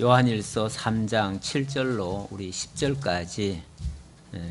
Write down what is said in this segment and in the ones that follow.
요한일서 3장 7절로 우리 10절까지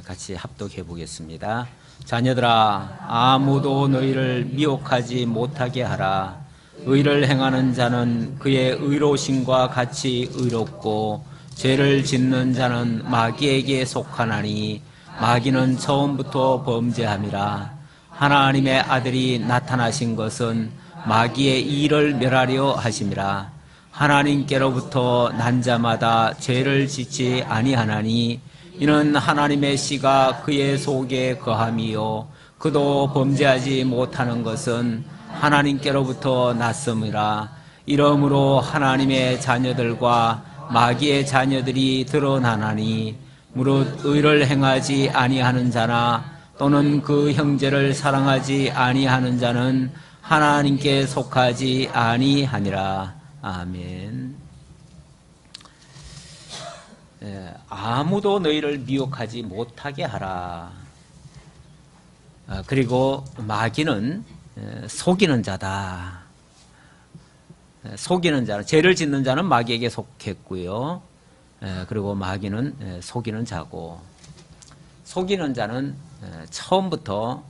같이 합독해 보겠습니다. 자녀들아, 아무도 너희를 미혹하지 못하게 하라. 의를 행하는 자는 그의 의로우심과 같이 의롭고 죄를 짓는 자는 마귀에게 속하나니 마귀는 처음부터 범죄함이라. 하나님의 아들이 나타나신 것은 마귀의 일을 멸하려 하심이라. 하나님께로부터 난 자마다 죄를 짓지 아니하나니 이는 하나님의 씨가 그의 속에 거함이요 그도 범죄하지 못하는 것은 하나님께로부터 났음이라. 이러므로 하나님의 자녀들과 마귀의 자녀들이 드러나나니 무릇 의를 행하지 아니하는 자나 또는 그 형제를 사랑하지 아니하는 자는 하나님께 속하지 아니하니라. 아멘. 아무도 너희를 미혹하지 못하게 하라. 그리고 마귀는 속이는 자다. 속이는 자는, 죄를 짓는 자는 마귀에게 속했고요. 그리고 마귀는 속이는 자고, 속이는 자는 처음부터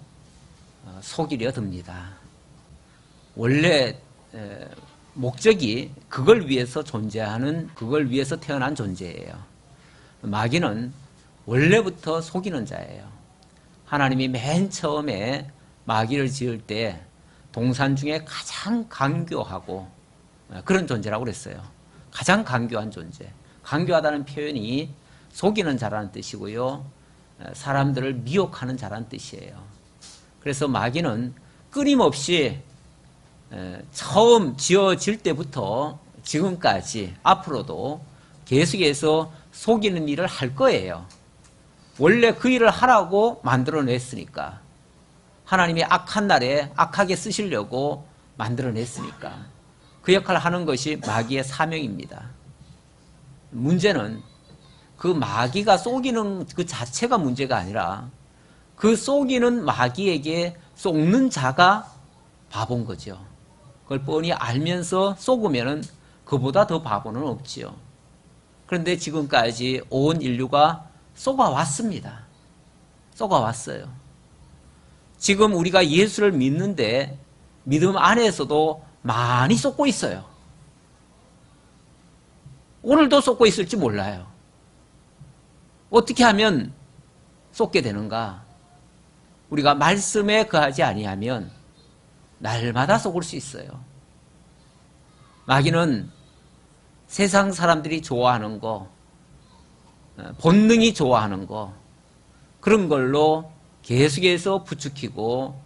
속이려 듭니다. 원래 목적이 그걸 위해서 존재하는, 그걸 위해서 태어난 존재예요. 마귀는 원래부터 속이는 자예요. 하나님이 맨 처음에 마귀를 지을 때 동산 중에 가장 간교하고 그런 존재라고 그랬어요. 가장 간교한 존재. 간교하다는 표현이 속이는 자라는 뜻이고요. 사람들을 미혹하는 자라는 뜻이에요. 그래서 마귀는 끊임없이 처음 지어질 때부터 지금까지 앞으로도 계속해서 속이는 일을 할 거예요. 원래 그 일을 하라고 만들어냈으니까. 하나님이 악한 날에 악하게 쓰시려고 만들어냈으니까. 그 역할을 하는 것이 마귀의 사명입니다. 문제는 그 마귀가 속이는 그 자체가 문제가 아니라 그 속이는 마귀에게 속는 자가 바본 거죠. 그걸 뻔히 알면서 속으면은 그보다 더 바보는 없지요. 그런데 지금까지 온 인류가 속아왔습니다. 속아왔어요. 지금 우리가 예수를 믿는데 믿음 안에서도 많이 속고 있어요. 오늘도 속고 있을지 몰라요. 어떻게 하면 속게 되는가? 우리가 말씀에 거하지 아니하면 날마다 속을 수 있어요. 마귀는 세상 사람들이 좋아하는 거, 본능이 좋아하는 거, 그런 걸로 계속해서 부추기고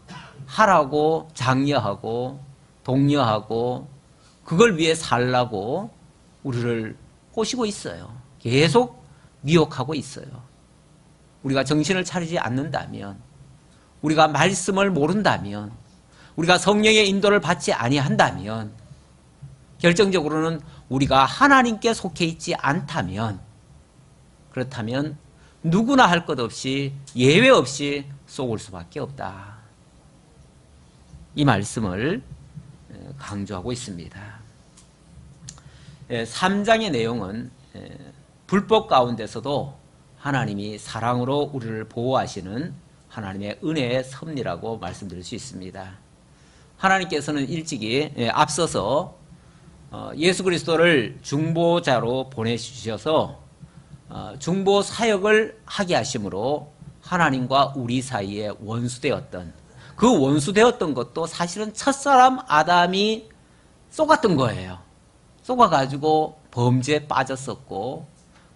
하라고 장려하고 독려하고 그걸 위해 살라고 우리를 꼬시고 있어요. 계속 미혹하고 있어요. 우리가 정신을 차리지 않는다면, 우리가 말씀을 모른다면, 우리가 성령의 인도를 받지 아니한다면, 결정적으로는 우리가 하나님께 속해 있지 않다면, 그렇다면 누구나 할 것 없이 예외 없이 속을 수밖에 없다. 이 말씀을 강조하고 있습니다. 3장의 내용은 불법 가운데서도 하나님이 사랑으로 우리를 보호하시는 하나님의 은혜의 섭리라고 말씀드릴 수 있습니다. 하나님께서는 일찍이 앞서서 예수 그리스도를 중보자로 보내주셔서 중보 사역을 하게 하심으로 하나님과 우리 사이에 원수되었던, 그 원수되었던 것도 사실은 첫사람 아담이 속았던 거예요. 속아가지고 범죄에 빠졌었고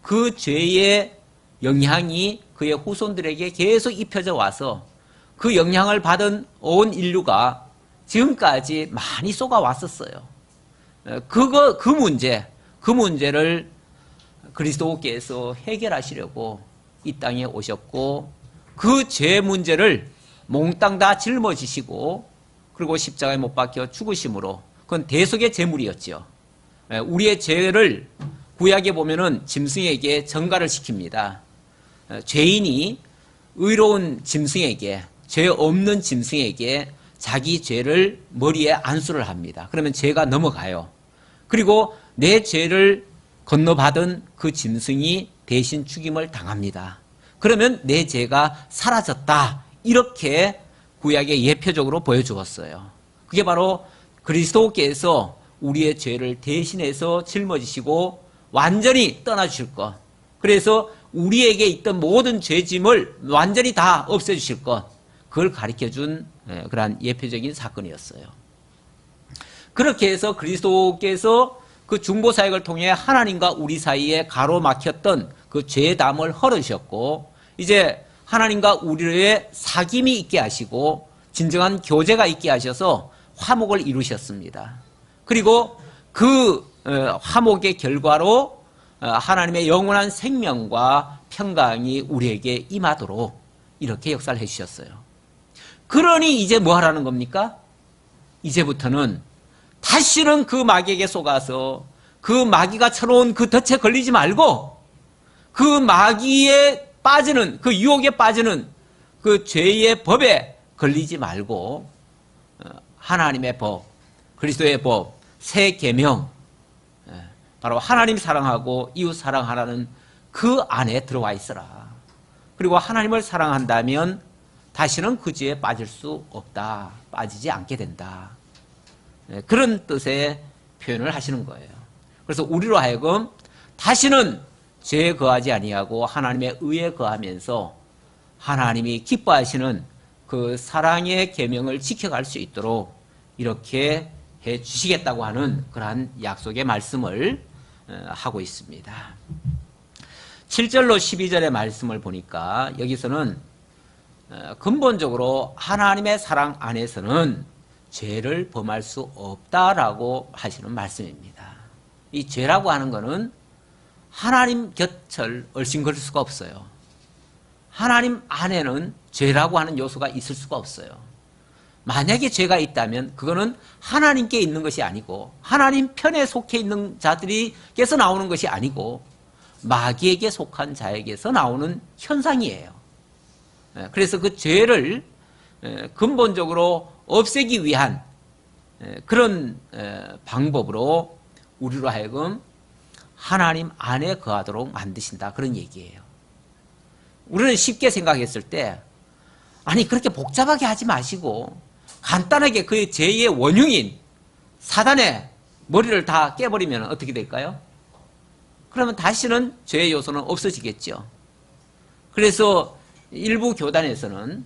그 죄의 영향이 그의 후손들에게 계속 입혀져 와서 그 영향을 받은 온 인류가 지금까지 많이 속아왔었어요. 그 문제를 그리스도께서 해결하시려고 이 땅에 오셨고 그 죄 문제를 몽땅 다 짊어지시고 그리고 십자가에 못 박혀 죽으심으로, 그건 대속의 제물이었죠. 우리의 죄를 구약에 보면은 짐승에게 전가를 시킵니다. 죄인이 의로운 짐승에게, 죄 없는 짐승에게 자기 죄를 머리에 안수를 합니다. 그러면 죄가 넘어가요. 그리고 내 죄를 건너받은 그 짐승이 대신 죽임을 당합니다. 그러면 내 죄가 사라졌다. 이렇게 구약의 예표적으로 보여주었어요. 그게 바로 그리스도께서 우리의 죄를 대신해서 짊어지시고 완전히 떠나주실 것. 그래서 우리에게 있던 모든 죄짐을 완전히 다 없애주실 것. 그걸 가르쳐준 그러한 예표적인 사건이었어요. 그렇게 해서 그리스도께서 그 중보사역을 통해 하나님과 우리 사이에 가로막혔던 그 죄담을 헐으셨고, 이제 하나님과 우리의 사귐이 있게 하시고 진정한 교제가 있게 하셔서 화목을 이루셨습니다. 그리고 그 화목의 결과로 하나님의 영원한 생명과 평강이 우리에게 임하도록 이렇게 역사를 해주셨어요. 그러니 이제 뭐 하라는 겁니까? 이제부터는 다시는 그 마귀에게 속아서 그 마귀가 쳐놓은 그 덫에 걸리지 말고 그 마귀에 빠지는, 그 유혹에 빠지는 그 죄의 법에 걸리지 말고 하나님의 법, 그리스도의 법, 새 계명, 바로 하나님 사랑하고 이웃 사랑하라는 그 안에 들어와 있어라. 그리고 하나님을 사랑한다면 다시는 그 죄에 빠질 수 없다. 빠지지 않게 된다. 그런 뜻의 표현을 하시는 거예요. 그래서 우리로 하여금 다시는 죄에 거하지 아니하고 하나님의 의에 거하면서 하나님이 기뻐하시는 그 사랑의 계명을 지켜갈 수 있도록 이렇게 해 주시겠다고 하는 그러한 약속의 말씀을 하고 있습니다. 7절로 12절의 말씀을 보니까 여기서는 근본적으로 하나님의 사랑 안에서는 죄를 범할 수 없다라고 하시는 말씀입니다. 이 죄라고 하는 것은 하나님 곁을 얼씬거릴 수가 없어요. 하나님 안에는 죄라고 하는 요소가 있을 수가 없어요. 만약에 죄가 있다면 그거는 하나님께 있는 것이 아니고 하나님 편에 속해 있는 자들이께서 나오는 것이 아니고 마귀에게 속한 자에게서 나오는 현상이에요. 그래서 그 죄를 근본적으로 없애기 위한 그런 방법으로 우리로 하여금 하나님 안에 거하도록 만드신다. 그런 얘기예요. 우리는 쉽게 생각했을 때 아니 그렇게 복잡하게 하지 마시고 간단하게 그 죄의 원흉인 사단의 머리를 다 깨버리면 어떻게 될까요? 그러면 다시는 죄의 요소는 없어지겠죠. 그래서 일부 교단에서는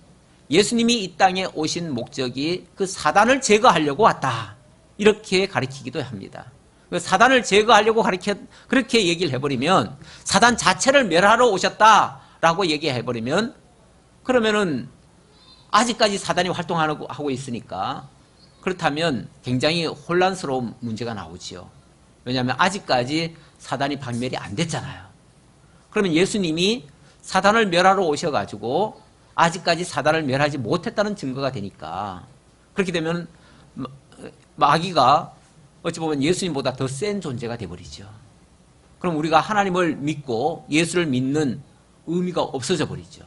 예수님이 이 땅에 오신 목적이 그 사단을 제거하려고 왔다. 이렇게 가르치기도 합니다. 사단을 제거하려고 그렇게 얘기를 해버리면 사단 자체를 멸하러 오셨다라고 얘기해버리면 그러면은 아직까지 사단이 활동하고 있으니까 그렇다면 굉장히 혼란스러운 문제가 나오지요. 왜냐하면 아직까지 사단이 박멸이 안 됐잖아요. 그러면 예수님이 사단을 멸하러 오셔가지고 아직까지 사단을 멸하지 못했다는 증거가 되니까 그렇게 되면 마귀가 어찌 보면 예수님보다 더 센 존재가 되어버리죠. 그럼 우리가 하나님을 믿고 예수를 믿는 의미가 없어져 버리죠.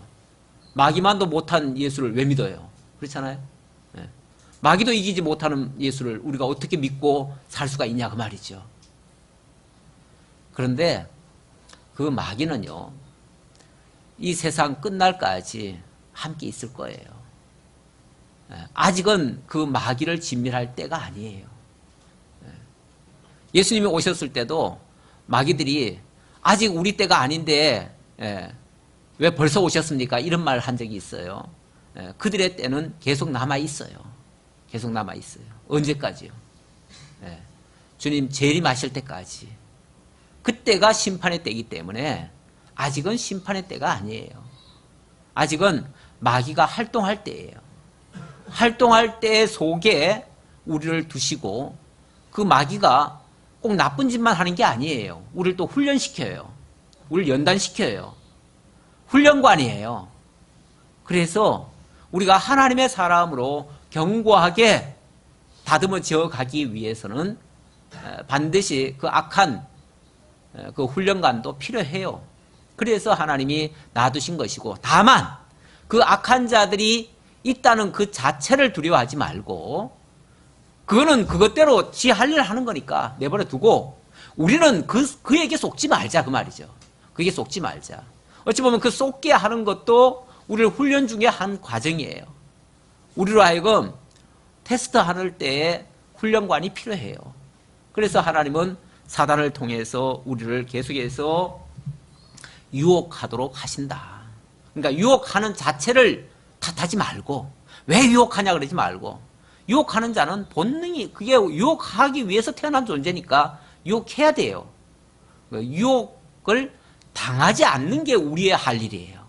마귀만도 못한 예수를 왜 믿어요? 그렇잖아요. 네. 마귀도 이기지 못하는 예수를 우리가 어떻게 믿고 살 수가 있냐 그 말이죠. 그런데 그 마귀는요, 이 세상 끝날까지 함께 있을 거예요. 아직은 그 마귀를 진멸할 때가 아니에요. 예수님이 오셨을 때도 마귀들이 아직 우리 때가 아닌데 왜 벌써 오셨습니까? 이런 말 한 적이 있어요. 그들의 때는 계속 남아있어요. 계속 남아있어요. 언제까지요? 주님 재림하실 때까지. 그때가 심판의 때이기 때문에 아직은 심판의 때가 아니에요. 아직은 마귀가 활동할 때예요. 활동할 때 속에 우리를 두시고 그 마귀가 꼭 나쁜 짓만 하는 게 아니에요. 우리를 또 훈련시켜요. 우리를 연단시켜요. 훈련관이에요. 그래서 우리가 하나님의 사람으로 견고하게 다듬어져 가기 위해서는 반드시 그 악한 그 훈련관도 필요해요. 그래서 하나님이 놔두신 것이고, 다만 그 악한 자들이 있다는 그 자체를 두려워하지 말고 그거는 그것대로 지 할 일 하는 거니까 내버려 두고 우리는 그에게 속지 말자 그 말이죠. 그에게 속지 말자. 어찌 보면 그 속게 하는 것도 우리를 훈련 중에 한 과정이에요. 우리로 하여금 테스트하는 때에 훈련관이 필요해요. 그래서 하나님은 사단을 통해서 우리를 계속해서 유혹하도록 하신다. 그러니까 유혹하는 자체를 탓하지 말고, 왜 유혹하냐 그러지 말고, 유혹하는 자는 본능이, 그게 유혹하기 위해서 태어난 존재니까 유혹해야 돼요. 유혹을 당하지 않는 게 우리의 할 일이에요.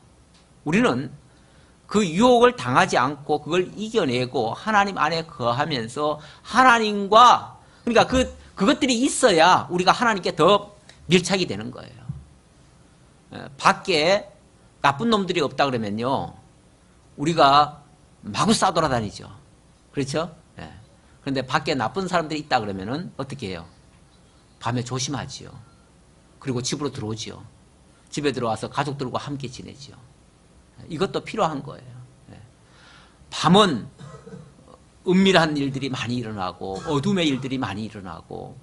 우리는 그 유혹을 당하지 않고 그걸 이겨내고 하나님 안에 거하면서 하나님과, 그러니까 그것들이 있어야 우리가 하나님께 더 밀착이 되는 거예요. 밖에 나쁜 놈들이 없다 그러면요, 우리가 마구 싸돌아다니죠. 그렇죠? 네. 그런데 밖에 나쁜 사람들이 있다 그러면은 어떻게 해요? 밤에 조심하지요. 그리고 집으로 들어오지요. 집에 들어와서 가족들과 함께 지내지요. 이것도 필요한 거예요. 네. 밤은 은밀한 일들이 많이 일어나고 어둠의 일들이 많이 일어나고,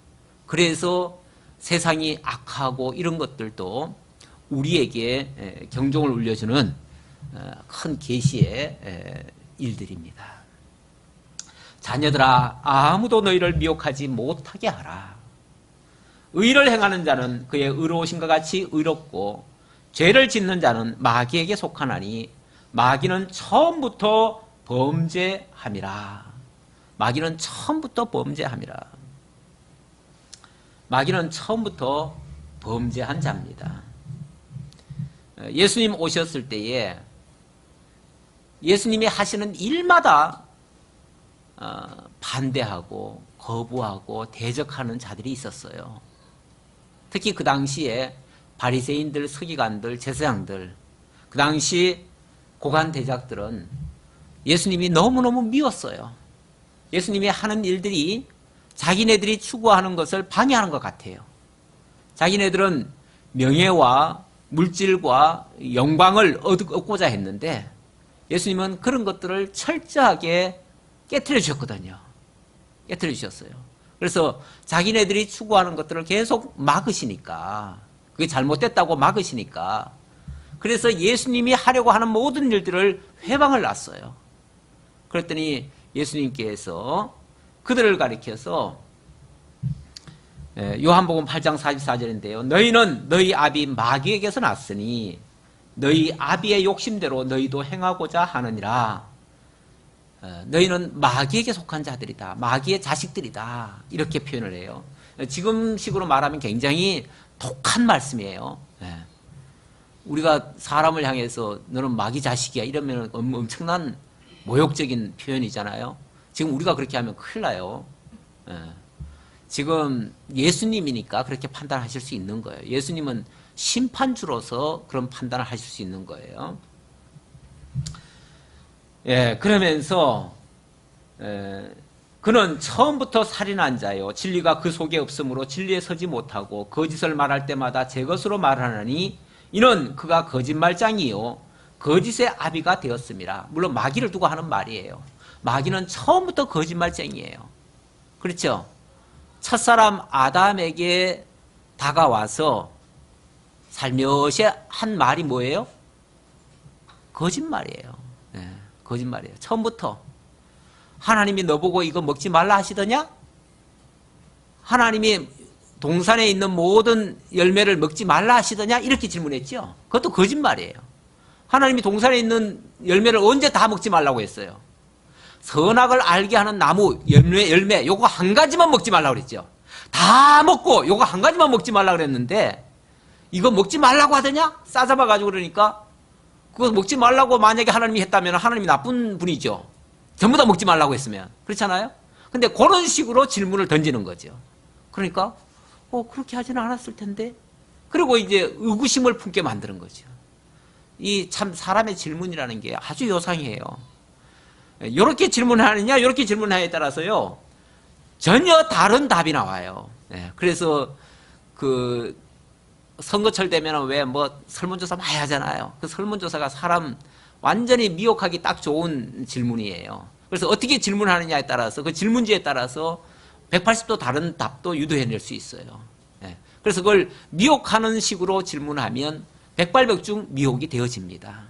그래서 세상이 악하고 이런 것들도 우리에게 경종을 울려주는 큰 계시의 일들입니다. 자녀들아, 아무도 너희를 미혹하지 못하게 하라. 의를 행하는 자는 그의 의로우신과 같이 의롭고 죄를 짓는 자는 마귀에게 속하나니 마귀는 처음부터 범죄함이라. 마귀는 처음부터 범죄함이라. 마귀는 처음부터 범죄한 자입니다. 예수님 오셨을 때에 예수님이 하시는 일마다 반대하고 거부하고 대적하는 자들이 있었어요. 특히 그 당시에 바리새인들, 서기관들, 제사장들, 그 당시 고관 대작들은 예수님이 너무너무 미웠어요. 예수님이 하는 일들이 자기네들이 추구하는 것을 방해하는 것 같아요. 자기네들은 명예와 물질과 영광을 얻고자 했는데 예수님은 그런 것들을 철저하게 깨트려 주셨거든요. 깨트려 주셨어요. 그래서 자기네들이 추구하는 것들을 계속 막으시니까, 그게 잘못됐다고 막으시니까, 그래서 예수님이 하려고 하는 모든 일들을 회방을 놨어요. 그랬더니 예수님께서 그들을 가리켜서 요한복음 8장 44절인데요. 너희는 너희 아비 마귀에게서 났으니 너희 아비의 욕심대로 너희도 행하고자 하느니라. 너희는 마귀에게 속한 자들이다. 마귀의 자식들이다. 이렇게 표현을 해요. 지금식으로 말하면 굉장히 독한 말씀이에요. 우리가 사람을 향해서 너는 마귀 자식이야 이러면 엄청난 모욕적인 표현이잖아요. 지금 우리가 그렇게 하면 큰일 나요. 지금 예수님이니까 그렇게 판단하실 수 있는 거예요. 예수님은 심판주로서 그런 판단을 하실 수 있는 거예요. 그러면서 그는 처음부터 살인한 자요, 진리가 그 속에 없으므로 진리에 서지 못하고 거짓을 말할 때마다 제 것으로 말하느니 이는 그가 거짓말장이요 거짓의 아비가 되었습니다. 물론 마귀를 두고 하는 말이에요. 마귀는 처음부터 거짓말쟁이에요. 그렇죠? 첫사람 아담에게 다가와서 살며시 한 말이 뭐예요? 거짓말이에요. 거짓말이에요. 처음부터. 하나님이 너보고 이거 먹지 말라 하시더냐? 하나님이 동산에 있는 모든 열매를 먹지 말라 하시더냐? 이렇게 질문했죠. 그것도 거짓말이에요. 하나님이 동산에 있는 열매를 언제 다 먹지 말라고 했어요? 선악을 알게 하는 나무 열매 요거 한 가지만 먹지 말라고 그랬죠. 다 먹고 요거 한 가지만 먹지 말라고 그랬는데 이거 먹지 말라고 하더냐? 싸잡아가지고 그러니까 그거 먹지 말라고 만약에 하나님이 했다면 하나님이 나쁜 분이죠. 전부 다 먹지 말라고 했으면. 그렇잖아요? 근데 그런 식으로 질문을 던지는 거죠. 그러니까 그렇게 하지는 않았을 텐데. 그리고 이제 의구심을 품게 만드는 거죠. 이 참 사람의 질문이라는 게 아주 요상해요. 이렇게 질문하느냐 이렇게 질문하느냐에 따라서요 전혀 다른 답이 나와요. 그래서 그 선거철 되면 왜 뭐 설문조사 많이 하잖아요. 그 설문조사가 사람 완전히 미혹하기 딱 좋은 질문이에요. 그래서 어떻게 질문하느냐에 따라서 그 질문지에 따라서 180도 다른 답도 유도해낼 수 있어요. 그래서 그걸 미혹하는 식으로 질문하면 백발백중 미혹이 되어집니다.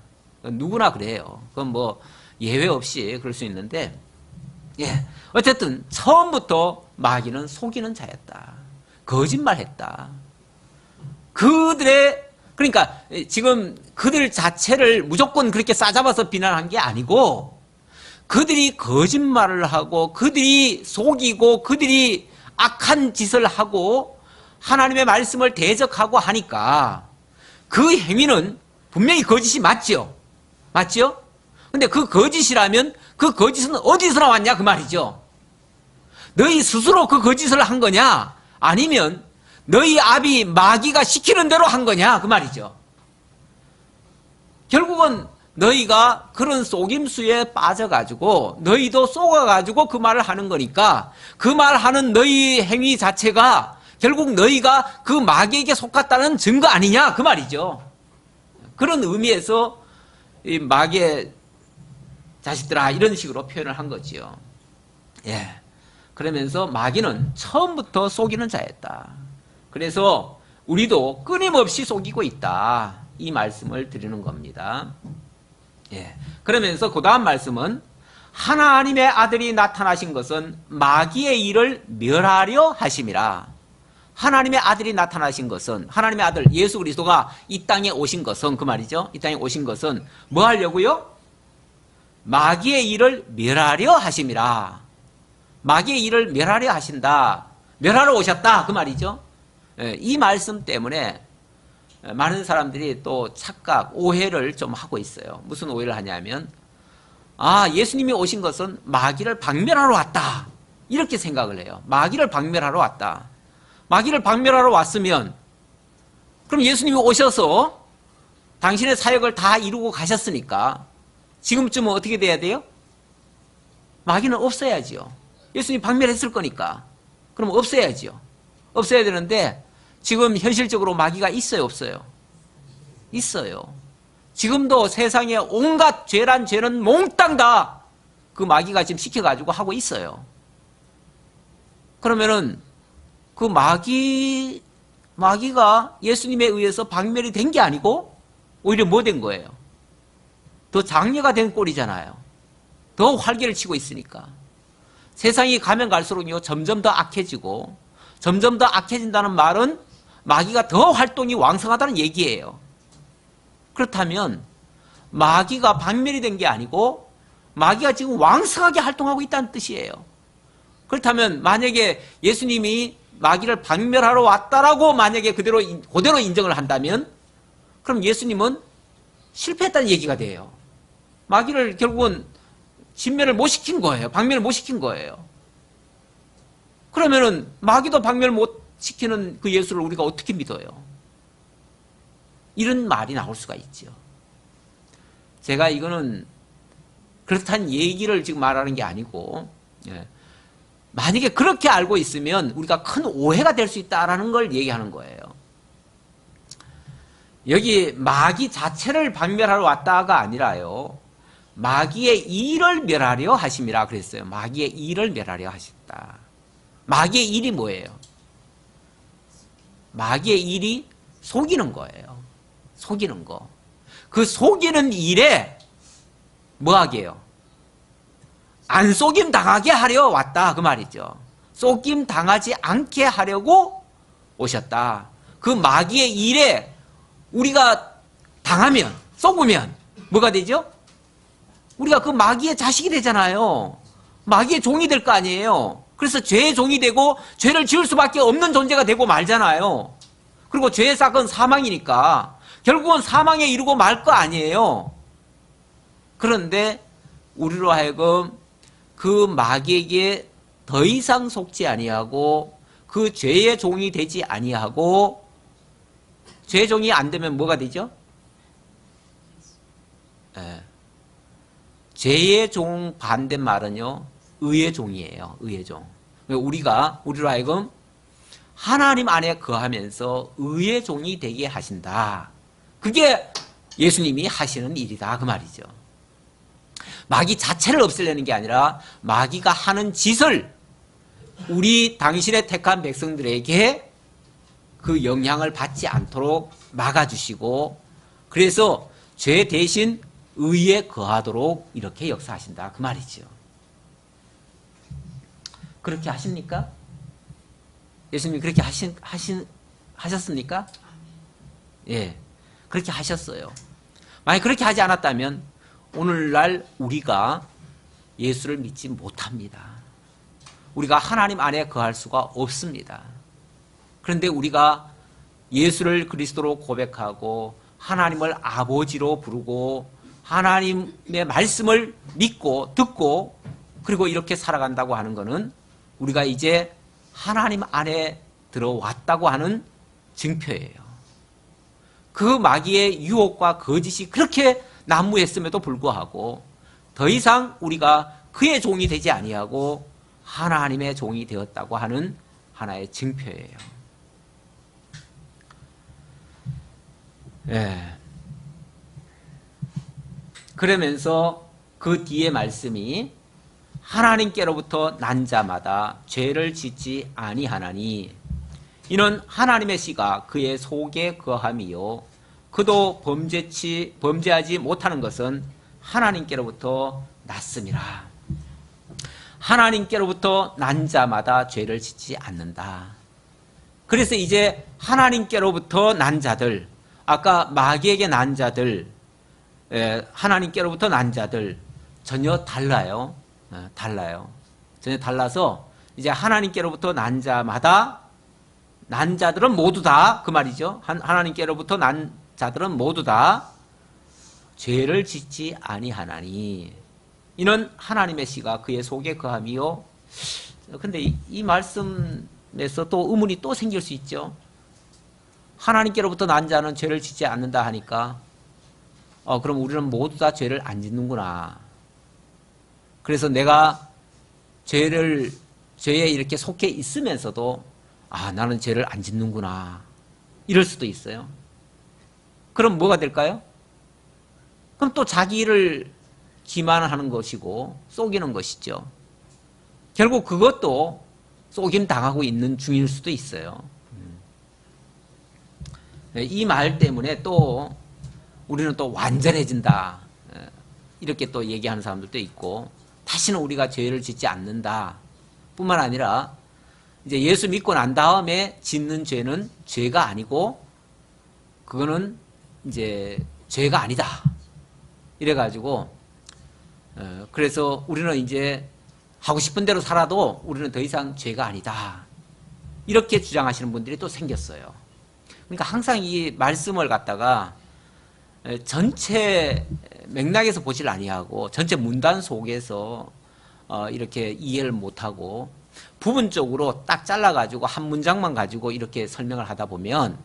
누구나 그래요. 그건 뭐 예외 없이 그럴 수 있는데, 예, 어쨌든 처음부터 마귀는 속이는 자였다. 거짓말했다. 그러니까 지금 그들 자체를 무조건 그렇게 싸잡아서 비난한 게 아니고, 그들이 거짓말을 하고 그들이 속이고 그들이 악한 짓을 하고 하나님의 말씀을 대적하고 하니까 그 행위는 분명히 거짓이 맞죠? 맞죠? 근데 그 거짓이라면 그 거짓은 어디서 나왔냐 그 말이죠. 너희 스스로 그 거짓을 한 거냐, 아니면 너희 아비 마귀가 시키는 대로 한 거냐 그 말이죠. 결국은 너희가 그런 속임수에 빠져가지고 너희도 속아가지고 그 말을 하는 거니까 그 말하는 너희 행위 자체가 결국 너희가 그 마귀에게 속았다는 증거 아니냐 그 말이죠. 그런 의미에서 이 마귀의 자식들아 이런 식으로 표현을 한 거지요. 예. 그러면서 마귀는 처음부터 속이는 자였다. 그래서 우리도 끊임없이 속이고 있다. 이 말씀을 드리는 겁니다. 예. 그러면서 그 다음 말씀은 하나님의 아들이 나타나신 것은 마귀의 일을 멸하려 하심이라. 하나님의 아들이 나타나신 것은, 하나님의 아들 예수 그리스도가 이 땅에 오신 것은, 그 말이죠. 이 땅에 오신 것은 뭐 하려고요? 마귀의 일을 멸하려 하심이라. 마귀의 일을 멸하려 하신다. 멸하러 오셨다. 그 말이죠. 예. 이 말씀 때문에 많은 사람들이 또 착각, 오해를 좀 하고 있어요. 무슨 오해를 하냐면, 아, 예수님이 오신 것은 마귀를 박멸하러 왔다. 이렇게 생각을 해요. 마귀를 박멸하러 왔다. 마귀를 박멸하러 왔으면, 그럼 예수님이 오셔서 당신의 사역을 다 이루고 가셨으니까 지금쯤은 어떻게 돼야 돼요? 마귀는 없어야지요. 예수님이 박멸했을 거니까. 그럼 없어야지요. 없어야 되는데 지금 현실적으로 마귀가 있어요, 없어요? 있어요. 지금도 세상에 온갖 죄란 죄는 몽땅 다 그 마귀가 지금 시켜가지고 하고 있어요. 그러면은 그 마귀가 예수님에 의해서 박멸이 된 게 아니고 오히려 뭐 된 거예요? 더 장려가 된 꼴이잖아요. 더 활개를 치고 있으니까. 세상이 가면 갈수록요 점점 더 악해지고, 점점 더 악해진다는 말은 마귀가 더 활동이 왕성하다는 얘기예요. 그렇다면 마귀가 박멸이 된 게 아니고 마귀가 지금 왕성하게 활동하고 있다는 뜻이에요. 그렇다면 만약에 예수님이 마귀를 박멸하러 왔다라고 만약에 그대로 인정을 한다면, 그럼 예수님은 실패했다는 얘기가 돼요. 마귀를 결국은 진멸을 못 시킨 거예요. 박멸을 못 시킨 거예요. 그러면은 마귀도 박멸 못 시키는 그 예수를 우리가 어떻게 믿어요? 이런 말이 나올 수가 있죠. 제가 이거는 그렇다는 얘기를 지금 말하는 게 아니고, 예. 만약에 그렇게 알고 있으면 우리가 큰 오해가 될 수 있다는 걸 얘기하는 거예요. 여기 마귀 자체를 박멸하러 왔다가 아니라요, 마귀의 일을 멸하려 하심이라 그랬어요. 마귀의 일을 멸하려 하셨다. 마귀의 일이 뭐예요? 마귀의 일이 속이는 거예요. 속이는 거. 그 속이는 일에 뭐 하게요? 안 속임 당하게 하려 왔다 그 말이죠. 속임 당하지 않게 하려고 오셨다. 그 마귀의 일에 우리가 당하면, 속으면 뭐가 되죠? 우리가 그 마귀의 자식이 되잖아요. 마귀의 종이 될 거 아니에요. 그래서 죄의 종이 되고 죄를 지을 수밖에 없는 존재가 되고 말잖아요. 그리고 죄의 싹은 사망이니까 결국은 사망에 이르고 말 거 아니에요. 그런데 우리로 하여금 그 마귀에게 더 이상 속지 아니하고 그 죄의 종이 되지 아니하고, 죄의 종이 안 되면 뭐가 되죠? 네. 죄의 종 반대말은요, 의의 종이에요. 의의 종. 우리로 하여금 하나님 안에 거하면서 의의 종이 되게 하신다. 그게 예수님이 하시는 일이다 그 말이죠. 마귀 자체를 없애려는 게 아니라 마귀가 하는 짓을 우리 당신의 택한 백성들에게 그 영향을 받지 않도록 막아주시고, 그래서 죄 대신 의에 거하도록 이렇게 역사하신다 그 말이죠. 그렇게 하십니까? 예수님이 그렇게 하셨습니까? 예, 그렇게 하셨어요. 만약 그렇게 하지 않았다면 오늘날 우리가 예수를 믿지 못합니다. 우리가 하나님 안에 거할 수가 없습니다. 그런데 우리가 예수를 그리스도로 고백하고 하나님을 아버지로 부르고 하나님의 말씀을 믿고 듣고 그리고 이렇게 살아간다고 하는 것은 우리가 이제 하나님 안에 들어왔다고 하는 증표예요. 그 마귀의 유혹과 거짓이 그렇게 난무했음에도 불구하고 더 이상 우리가 그의 종이 되지 아니하고 하나님의 종이 되었다고 하는 하나의 증표예요. 예. 그러면서 그 뒤에 말씀이 하나님께로부터 난 자마다 죄를 짓지 아니하나니 이는 하나님의 씨가 그의 속에 거함이요 그도 범죄하지 못하는 것은 하나님께로부터 났음이라. 하나님께로부터 난 자마다 죄를 짓지 않는다. 그래서 이제 하나님께로부터 난 자들, 아까 마귀에게 난 자들, 하나님께로부터 난 자들 전혀 달라요. 달라요. 전혀 달라서 이제 하나님께로부터 난 자마다 난 자들은 모두 다 그 말이죠. 하나님께로부터 난 자들은 모두 다 죄를 짓지 아니하나니 이는 하나님의 씨가 그의 속에 거함이요. 근데 이 말씀에서 또 의문이 또 생길 수 있죠. 하나님께로부터 난 자는 죄를 짓지 않는다 하니까 그럼 우리는 모두 다 죄를 안 짓는구나. 그래서 내가 죄에 이렇게 속해 있으면서도 나는 죄를 안 짓는구나. 이럴 수도 있어요. 그럼 뭐가 될까요? 그럼 또 자기를 기만하는 것이고 속이는 것이죠. 결국 그것도 속임 당하고 있는 중일 수도 있어요. 이 말 때문에 또 우리는 또 완전해진다. 이렇게 또 얘기하는 사람들도 있고 다시는 우리가 죄를 짓지 않는다. 뿐만 아니라 이제 예수 믿고 난 다음에 짓는 죄는 죄가 아니고 그거는 이제 죄가 아니다. 이래가지고 그래서 우리는 이제 하고 싶은 대로 살아도 우리는 더 이상 죄가 아니다. 이렇게 주장하시는 분들이 또 생겼어요. 그러니까 항상 이 말씀을 갖다가 전체 맥락에서 보질 아니하고 전체 문단 속에서 이렇게 이해를 못하고 부분적으로 딱 잘라가지고 한 문장만 가지고 이렇게 설명을 하다 보면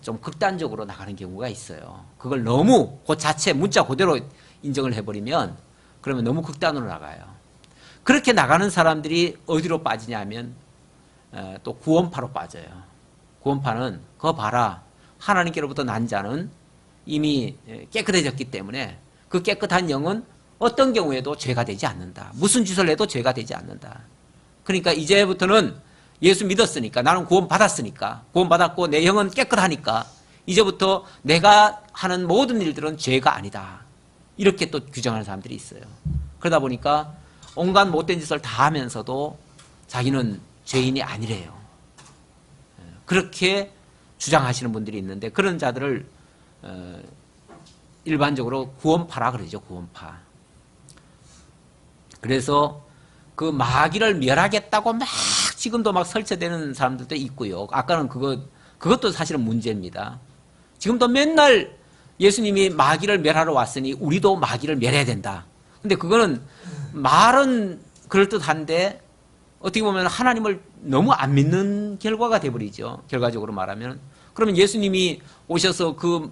좀 극단적으로 나가는 경우가 있어요. 그걸 너무 그 자체 문자 그대로 인정을 해버리면 그러면 너무 극단으로 나가요. 그렇게 나가는 사람들이 어디로 빠지냐면 또 구원파로 빠져요. 구원파는 그거 봐라. 하나님께로부터 난 자는 이미 깨끗해졌기 때문에 그 깨끗한 영은 어떤 경우에도 죄가 되지 않는다. 무슨 짓을 해도 죄가 되지 않는다. 그러니까 이제부터는 예수 믿었으니까 나는 구원받았으니까 구원받았고 내 영은 깨끗하니까 이제부터 내가 하는 모든 일들은 죄가 아니다. 이렇게 또 규정하는 사람들이 있어요. 그러다 보니까 온갖 못된 짓을 다 하면서도 자기는 죄인이 아니래요. 그렇게 주장하시는 분들이 있는데 그런 자들을 일반적으로 구원파라 그러죠. 구원파. 그래서 그 마귀를 멸하겠다고 막 지금도 막 설치되는 사람들도 있고요. 아까는 그것도 사실은 문제입니다. 지금도 맨날 예수님이 마귀를 멸하러 왔으니 우리도 마귀를 멸해야 된다. 근데 그거는 말은 그럴듯한데 어떻게 보면 하나님을 너무 안 믿는 결과가 돼버리죠. 결과적으로 말하면. 그러면 예수님이 오셔서 그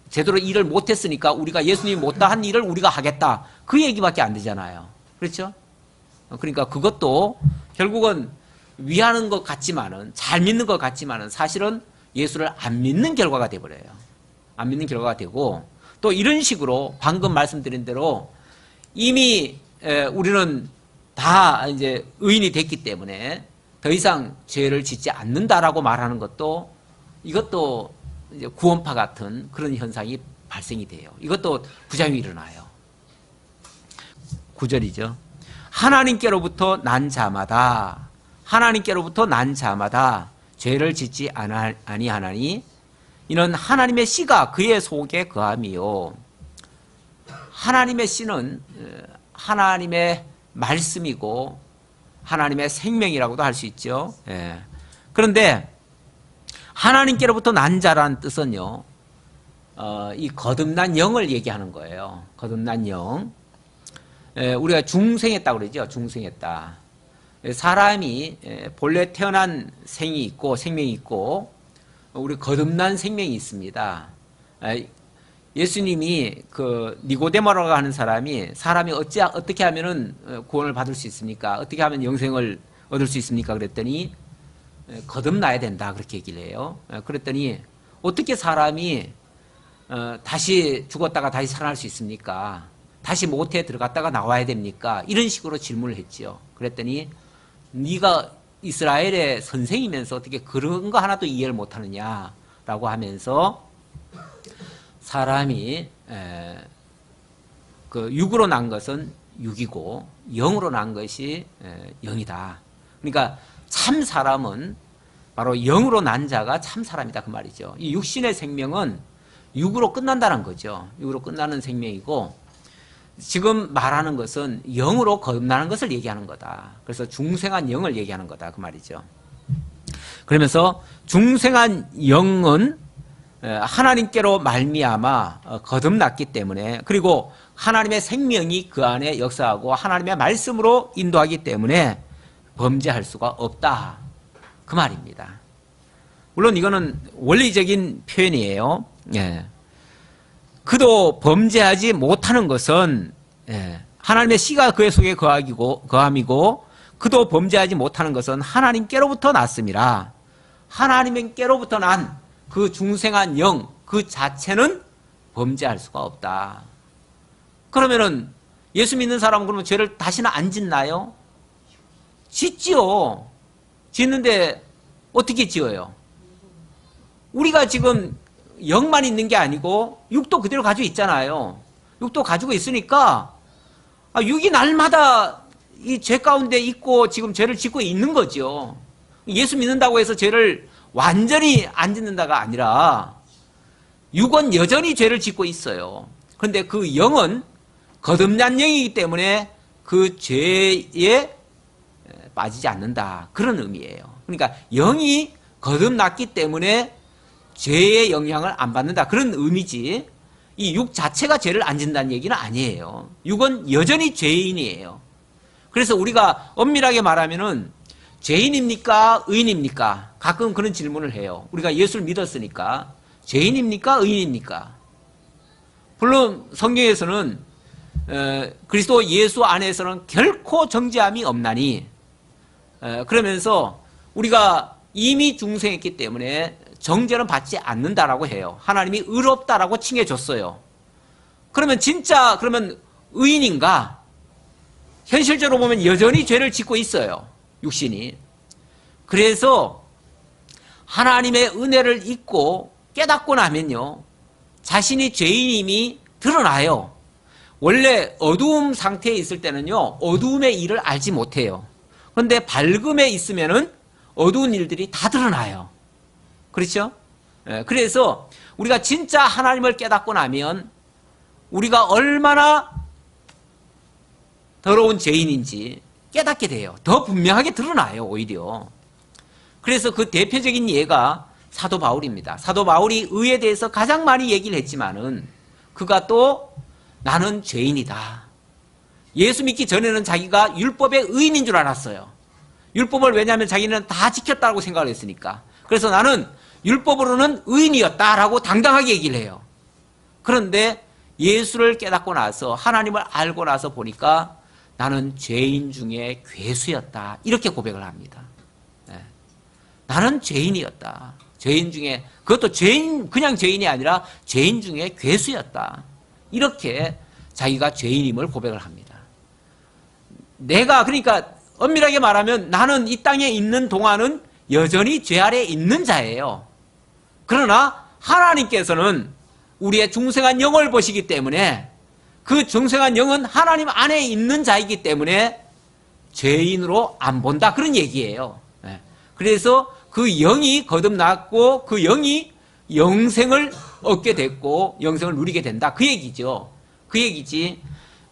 제대로 일을 못했으니까 우리가 예수님이 못한 일을 우리가 하겠다. 그 얘기밖에 안 되잖아요. 그렇죠? 그러니까 그것도 결국은 위하는 것 같지만은 잘 믿는 것 같지만은 사실은 예수를 안 믿는 결과가 돼버려요. 안 믿는 결과가 되고 또 이런 식으로 방금 말씀드린 대로 이미 우리는 다 이제 의인이 됐기 때문에 더 이상 죄를 짓지 않는다라고 말하는 것도 이것도 이제 구원파 같은 그런 현상이 발생이 돼요. 이것도 부작용이 일어나요. 9절이죠. 하나님께로부터 난 자마다 죄를 짓지 아니하나니 이는 하나님의 씨가 그의 속에 거함이요. 하나님의 씨는 하나님의 말씀이고 하나님의 생명이라고도 할 수 있죠. 예. 그런데 하나님께로부터 난 자라는 뜻은요, 이 거듭난 영을 얘기하는 거예요. 거듭난 영. 우리가 중생했다고 그러죠. 중생했다. 사람이 본래 태어난 생이 있고 생명이 있고 우리 거듭난 생명이 있습니다. 예수님이 그 니고데모라고 하는 사람이 어떻게 하면은 구원을 받을 수 있습니까? 어떻게 하면 영생을 얻을 수 있습니까? 그랬더니 거듭나야 된다 그렇게 얘기를 해요. 그랬더니 어떻게 사람이 다시 죽었다가 다시 살아날 수 있습니까? 다시 모태에 들어갔다가 나와야 됩니까? 이런 식으로 질문을 했죠. 그랬더니 네가 이스라엘의 선생이면서 어떻게 그런 거 하나도 이해를 못하느냐라고 하면서 사람이 그 육으로 난 것은 육이고 영으로 난 것이 영이다. 그러니까 참 사람은 바로 영으로 난 자가 참 사람이다 그 말이죠. 이 육신의 생명은 육으로 끝난다는 거죠. 육으로 끝나는 생명이고 지금 말하는 것은 영으로 거듭나는 것을 얘기하는 거다. 그래서 중생한 영을 얘기하는 거다 그 말이죠. 그러면서 중생한 영은 하나님께로 말미암아 거듭났기 때문에 그리고 하나님의 생명이 그 안에 역사하고 하나님의 말씀으로 인도하기 때문에 범죄할 수가 없다 그 말입니다. 물론 이거는 원리적인 표현이에요. 예. 그도 범죄하지 못하는 것은 하나님의 씨가 그의 속에 거함이고 그도 범죄하지 못하는 것은 하나님께로부터 났음이라. 하나님께로부터 난 그 중생한 영 그 자체는 범죄할 수가 없다. 그러면은 예수 믿는 사람은 그러면 죄를 다시는 안 짓나요? 짓지요. 짓는데 어떻게 지어요? 우리가 지금 영만 있는 게 아니고 육도 그대로 가지고 있잖아요. 육도 가지고 있으니까 육이 날마다 이 죄 가운데 있고 지금 죄를 짓고 있는 거죠. 예수 믿는다고 해서 죄를 완전히 안 짓는다가 아니라 육은 여전히 죄를 짓고 있어요. 그런데 그 영은 거듭난 영이기 때문에 그 죄에 빠지지 않는다. 그런 의미예요. 그러니까 영이 거듭났기 때문에 죄의 영향을 안 받는다. 그런 의미지 이 육 자체가 죄를 안 짓는다는 얘기는 아니에요. 육은 여전히 죄인이에요. 그래서 우리가 엄밀하게 말하면은 죄인입니까? 의인입니까? 가끔 그런 질문을 해요. 우리가 예수를 믿었으니까 죄인입니까? 의인입니까? 물론 성경에서는 그리스도 예수 안에서는 결코 정죄함이 없나니 그러면서 우리가 이미 중생했기 때문에 정죄는 받지 않는다라고 해요. 하나님이 의롭다라고 칭해줬어요. 그러면 진짜 그러면 의인인가? 현실적으로 보면 여전히 죄를 짓고 있어요. 육신이. 그래서 하나님의 은혜를 잊고 깨닫고 나면요. 자신이 죄인임이 드러나요. 원래 어두움 상태에 있을 때는요. 어두움의 일을 알지 못해요. 그런데 밝음에 있으면은 어두운 일들이 다 드러나요. 그렇죠? 그래서 우리가 진짜 하나님을 깨닫고 나면 우리가 얼마나 더러운 죄인인지 깨닫게 돼요. 더 분명하게 드러나요, 오히려. 그래서 그 대표적인 예가 사도 바울입니다. 사도 바울이 의에 대해서 가장 많이 얘기를 했지만은 그가 또 나는 죄인이다. 예수 믿기 전에는 자기가 율법의 의인인 줄 알았어요. 율법을 왜냐하면 자기는 다 지켰다고 생각을 했으니까. 그래서 나는 율법으로는 의인이었다라고 당당하게 얘기를 해요. 그런데 예수를 깨닫고 나서 하나님을 알고 나서 보니까 나는 죄인 중에 괴수였다. 이렇게 고백을 합니다. 네. 나는 죄인이었다. 죄인 중에 그것도 그냥 죄인이 아니라 죄인 중에 괴수였다. 이렇게 자기가 죄인임을 고백을 합니다. 내가 그러니까 엄밀하게 말하면 나는 이 땅에 있는 동안은 여전히 죄 아래 있는 자예요. 그러나 하나님께서는 우리의 중생한 영을 보시기 때문에 그 중생한 영은 하나님 안에 있는 자이기 때문에 죄인으로 안 본다, 그런 얘기예요. 그래서 그 영이 거듭났고 그 영이 영생을 얻게 됐고 영생을 누리게 된다, 그 얘기죠. 그 얘기지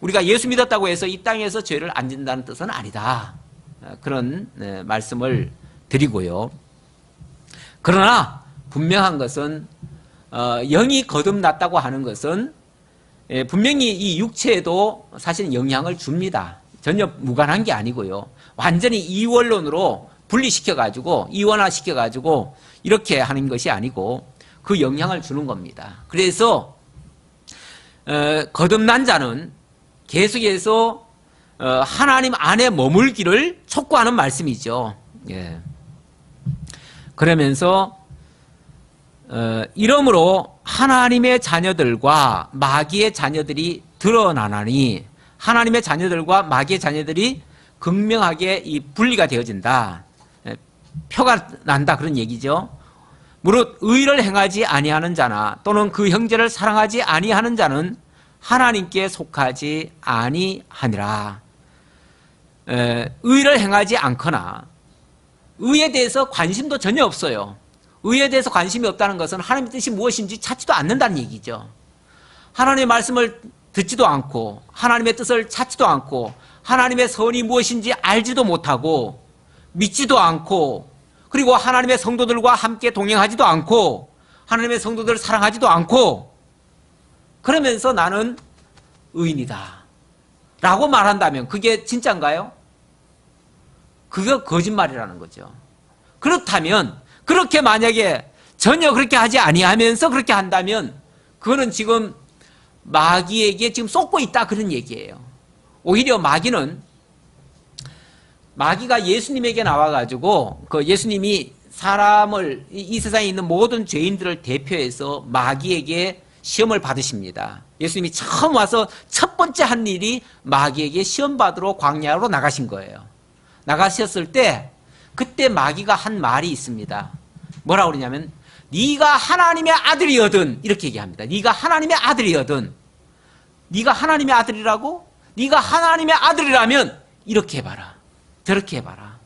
우리가 예수 믿었다고 해서 이 땅에서 죄를 안 짓는다는 뜻은 아니다, 그런 말씀을 드리고요. 그러나 분명한 것은 영이 거듭났다고 하는 것은 분명히 이 육체에도 사실 영향을 줍니다. 전혀 무관한 게 아니고요. 완전히 이원론으로 분리시켜가지고 이원화시켜가지고 이렇게 하는 것이 아니고 그 영향을 주는 겁니다. 그래서 거듭난 자는 계속해서 하나님 안에 머물기를 촉구하는 말씀이죠. 예. 그러면서 이러므로 하나님의 자녀들과 마귀의 자녀들이 드러나나니 하나님의 자녀들과 마귀의 자녀들이 극명하게 이 분리가 되어진다, 표가 난다, 그런 얘기죠. 무릇 의를 행하지 아니하는 자나 또는 그 형제를 사랑하지 아니하는 자는 하나님께 속하지 아니하니라. 의를 행하지 않거나 의에 대해서 관심도 전혀 없어요. 의에 대해서 관심이 없다는 것은 하나님의 뜻이 무엇인지 찾지도 않는다는 얘기죠. 하나님의 말씀을 듣지도 않고 하나님의 뜻을 찾지도 않고 하나님의 선이 무엇인지 알지도 못하고 믿지도 않고 그리고 하나님의 성도들과 함께 동행하지도 않고 하나님의 성도들을 사랑하지도 않고 그러면서 나는 의인이다 라고 말한다면 그게 진짜인가요? 그게 거짓말이라는 거죠. 그렇다면 그렇게 만약에 전혀 그렇게 하지 아니하면서 그렇게 한다면 그거는 지금 마귀에게 지금 쏟고 있다, 그런 얘기예요. 오히려 마귀가 예수님에게 나와가지고 그 예수님이 사람을 이 세상에 있는 모든 죄인들을 대표해서 마귀에게 시험을 받으십니다. 예수님이 처음 와서 첫 번째 한 일이 마귀에게 시험 받으러 광야로 나가신 거예요. 나가셨을 때 그때 마귀가 한 말이 있습니다. 뭐라고 그러냐면 네가 하나님의 아들이거든, 이렇게 얘기합니다. 네가 하나님의 아들이거든. 네가 하나님의 아들이라고? 네가 하나님의 아들이라면 이렇게 해봐라, 저렇게 해봐라.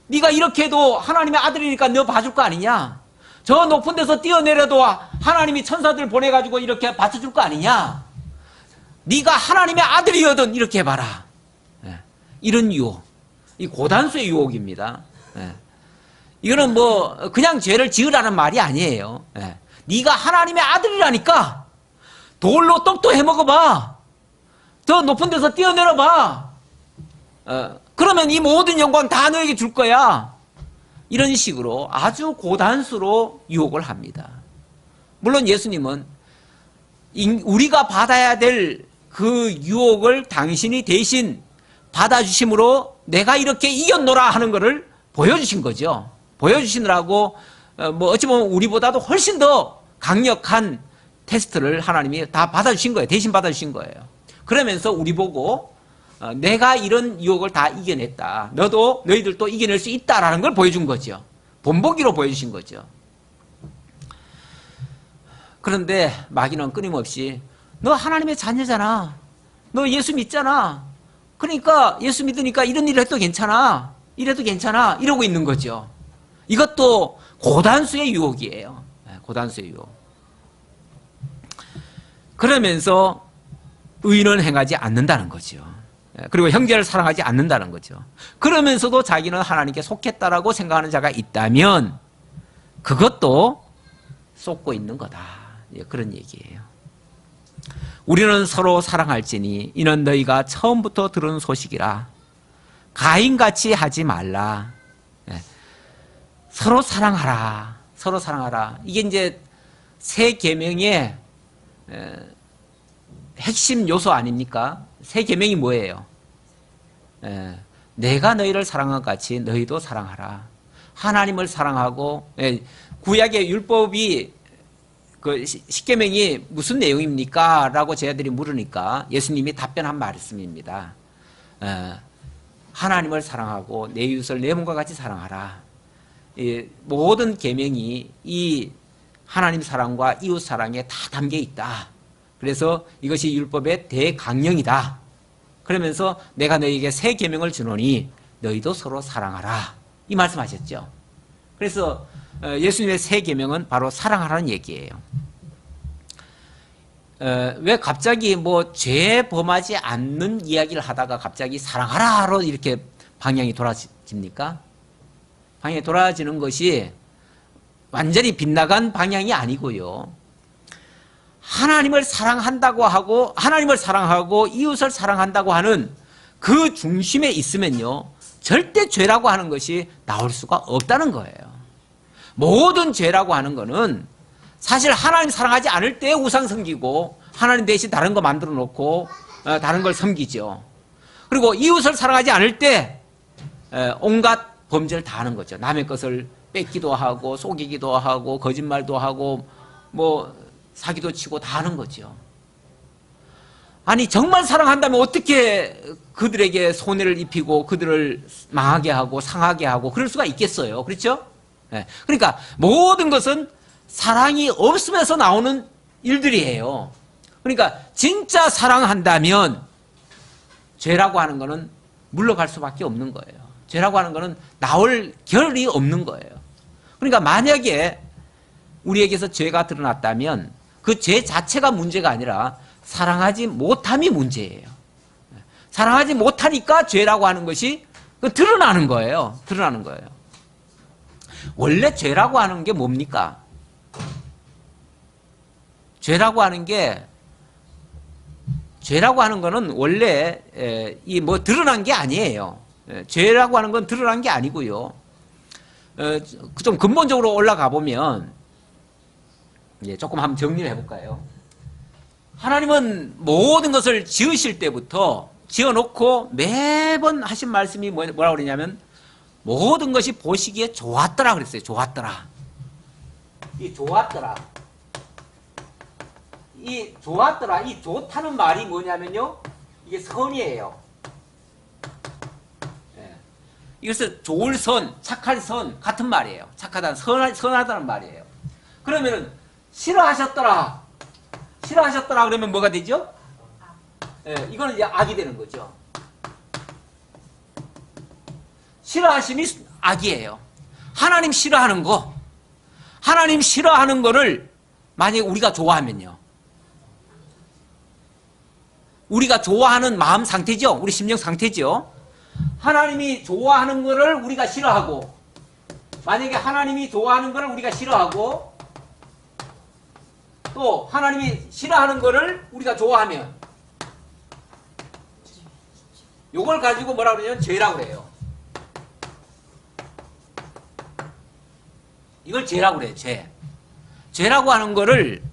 네가 이렇게 해도 하나님의 아들이니까 너 봐줄 거 아니냐? 저 높은 데서 뛰어내려도 하나님이 천사들 보내가지고 이렇게 받쳐줄 거 아니냐? 네가 하나님의 아들이거든, 이렇게 해봐라. 이런 유혹, 이 고단수의 유혹입니다. 이거는 뭐 그냥 죄를 지으라는 말이 아니에요. 네가 하나님의 아들이라니까 돌로 떡도 해먹어봐. 저 높은 데서 뛰어내려봐. 그러면 이 모든 영광 다 너에게 줄 거야. 이런 식으로 아주 고단수로 유혹을 합니다. 물론 예수님은 우리가 받아야 될 그 유혹을 당신이 대신 받아주심으로 내가 이렇게 이겼노라 하는 것을 보여주신 거죠. 보여주시느라고 뭐 어찌 보면 우리보다도 훨씬 더 강력한 테스트를 하나님이 다 받아주신 거예요. 대신 받아주신 거예요. 그러면서 우리 보고 내가 이런 유혹을 다 이겨냈다, 너희들도 이겨낼 수 있다라는 걸 보여준 거죠. 본보기로 보여주신 거죠. 그런데 마귀는 끊임없이 너 하나님의 자녀잖아, 너 예수 믿잖아, 그러니까 예수 믿으니까 이런 일을 해도 괜찮아, 이래도 괜찮아, 이러고 있는 거죠. 이것도 고단수의 유혹이에요. 고단수의 유혹. 그러면서 의인은 행하지 않는다는 거죠. 그리고 형제를 사랑하지 않는다는 거죠. 그러면서도 자기는 하나님께 속했다라고 생각하는 자가 있다면 그것도 쏟고 있는 거다, 그런 얘기예요. 우리는 서로 사랑할지니 이는 너희가 처음부터 들은 소식이라. 가인같이 하지 말라. 서로 사랑하라, 서로 사랑하라. 이게 이제 새 계명의 핵심 요소 아닙니까? 새 계명이 뭐예요? 내가 너희를 사랑한 것 같이 너희도 사랑하라. 하나님을 사랑하고, 구약의 율법이 그 십계명이 무슨 내용입니까? 라고 제자들이 물으니까 예수님이 답변한 말씀입니다. 하나님을 사랑하고 내 이웃을 내 몸과 같이 사랑하라. 모든 계명이 이 하나님 사랑과 이웃 사랑에 다 담겨 있다. 그래서 이것이 율법의 대강령이다. 그러면서 내가 너희에게 새 계명을 주노니 너희도 서로 사랑하라. 이 말씀하셨죠. 그래서 예수님의 새 계명은 바로 사랑하라는 얘기예요. 왜 갑자기 뭐 죄 범하지 않는 이야기를 하다가 갑자기 사랑하라로 이렇게 방향이 돌아집니까? 방향이 돌아지는 것이 완전히 빗나간 방향이 아니고요. 하나님을 사랑한다고 하고 하나님을 사랑하고 이웃을 사랑한다고 하는 그 중심에 있으면요. 절대 죄라고 하는 것이 나올 수가 없다는 거예요. 모든 죄라고 하는 거는 사실 하나님 사랑하지 않을 때 우상 섬기고 하나님 대신 다른 거 만들어 놓고 다른 걸 섬기죠. 그리고 이웃을 사랑하지 않을 때 온갖 범죄를 다 하는 거죠. 남의 것을 뺏기도 하고 속이기도 하고 거짓말도 하고 뭐 사기도 치고 다 하는 거죠. 아니 정말 사랑한다면 어떻게 그들에게 손해를 입히고 그들을 망하게 하고 상하게 하고 그럴 수가 있겠어요. 그렇죠? 그러니까 모든 것은 사랑이 없으면서 나오는 일들이에요. 그러니까 진짜 사랑한다면 죄라고 하는 거는 물러갈 수밖에 없는 거예요. 죄라고 하는 거는 나올 결이 없는 거예요. 그러니까 만약에 우리에게서 죄가 드러났다면 그 죄 자체가 문제가 아니라 사랑하지 못함이 문제예요. 사랑하지 못하니까 죄라고 하는 것이 드러나는 거예요. 드러나는 거예요. 원래 죄라고 하는 게 뭡니까? 죄라고 하는 거는 원래 이 뭐 드러난 게 아니에요. 죄라고 하는 건 드러난 게 아니고요. 좀 근본적으로 올라가 보면 조금 한번 정리를 해볼까요? 하나님은 모든 것을 지으실 때부터 지어놓고 매번 하신 말씀이 뭐라고 그러냐면 모든 것이 보시기에 좋았더라 그랬어요. 좋았더라. 이 좋았더라. 이 좋았더라. 이 좋다는 말이 뭐냐면요. 이게 선이에요. 이것은 좋을 선, 착할 선 같은 말이에요. 착하다는 선하다는 말이에요. 그러면은 싫어하셨더라. 싫어하셨더라 그러면 뭐가 되죠? 이거는 이제 악이 되는 거죠. 싫어하심이 악이에요. 하나님 싫어하는 거, 하나님 싫어하는 거를 만약에 우리가 좋아하면요. 우리가 좋아하는 마음 상태죠. 우리 심령 상태죠. 하나님이 좋아하는 거를 우리가 싫어하고, 만약에 하나님이 좋아하는 거를 우리가 싫어하고, 또 하나님이 싫어하는 거를 우리가 좋아하면 요걸 가지고 뭐라 그러냐면 죄라고 그래요. 이걸 죄라고 그래요. 죄라고 하는 거를,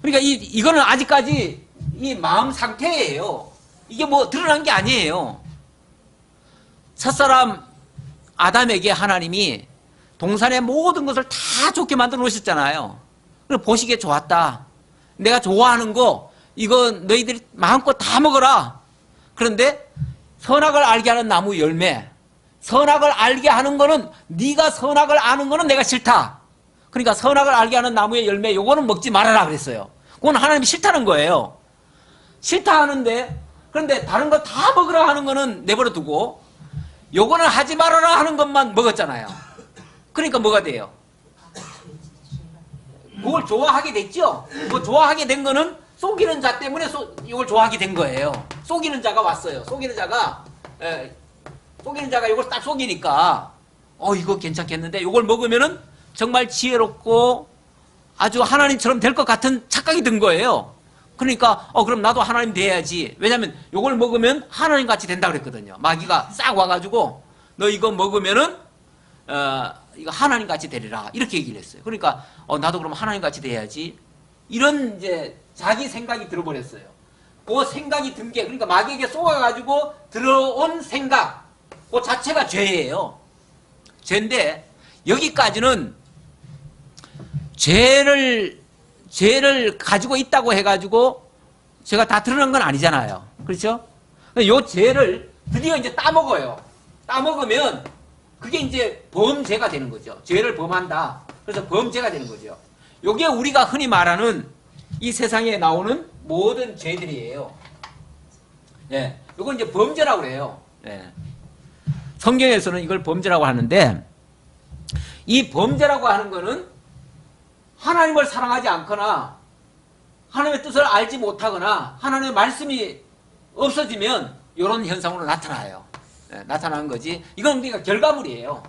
그러니까 이거는 아직까지 이 마음 상태예요. 이게 뭐 드러난 게 아니에요. 첫사람 아담에게 하나님이 동산의 모든 것을 다 좋게 만들어 놓으셨잖아요. 그리고 보시기에 좋았다. 내가 좋아하는 거 이거 너희들이 마음껏 다 먹어라. 그런데 선악을 알게 하는 나무 열매, 선악을 알게 하는 거는 네가 선악을 아는 거는 내가 싫다. 그러니까 선악을 알게 하는 나무의 열매 요거는 먹지 말아라 그랬어요. 그건 하나님이 싫다는 거예요. 싫다 하는데, 그런데 다른 거 다 먹으라 하는 거는 내버려 두고 요거는 하지 말아라 하는 것만 먹었잖아요. 그러니까 뭐가 돼요? 그걸 좋아하게 됐죠? 그 좋아하게 된 거는 속이는 자 때문에 이걸 좋아하게 된 거예요. 속이는 자가 왔어요. 속이는 자가 이걸 딱 속이니까 이거 괜찮겠는데 이걸 먹으면은 정말 지혜롭고 아주 하나님처럼 될 것 같은 착각이 든 거예요. 그러니까 그럼 나도 하나님 돼야지. 왜냐면 이걸 먹으면 하나님 같이 된다 그랬거든요. 마귀가 싹 와가지고 너 이거 먹으면은 이거 하나님 같이 되리라 이렇게 얘기를 했어요. 그러니까 나도 그럼 하나님 같이 돼야지. 이런 이제 자기 생각이 들어버렸어요. 그 생각이 든 게, 그러니까 마귀에게 쏘아가지고 들어온 생각, 그 자체가 죄예요. 죄인데 여기까지는 죄를 가지고 있다고 해가지고 죄가 다 드러난 건 아니잖아요. 그렇죠? 요 죄를 드디어 이제 따먹어요. 따먹으면 그게 이제 범죄가 되는 거죠. 죄를 범한다. 그래서 범죄가 되는 거죠. 요게 우리가 흔히 말하는 이 세상에 나오는 모든 죄들이에요. 예. 요건 이제 범죄라고 그래요. 예. 성경에서는 이걸 범죄라고 하는데, 이 범죄라고 하는 거는 하나님을 사랑하지 않거나 하나님의 뜻을 알지 못하거나 하나님의 말씀이 없어지면 이런 현상으로 나타나요. 네, 나타나는 거지. 이건 우리가 결과물이에요.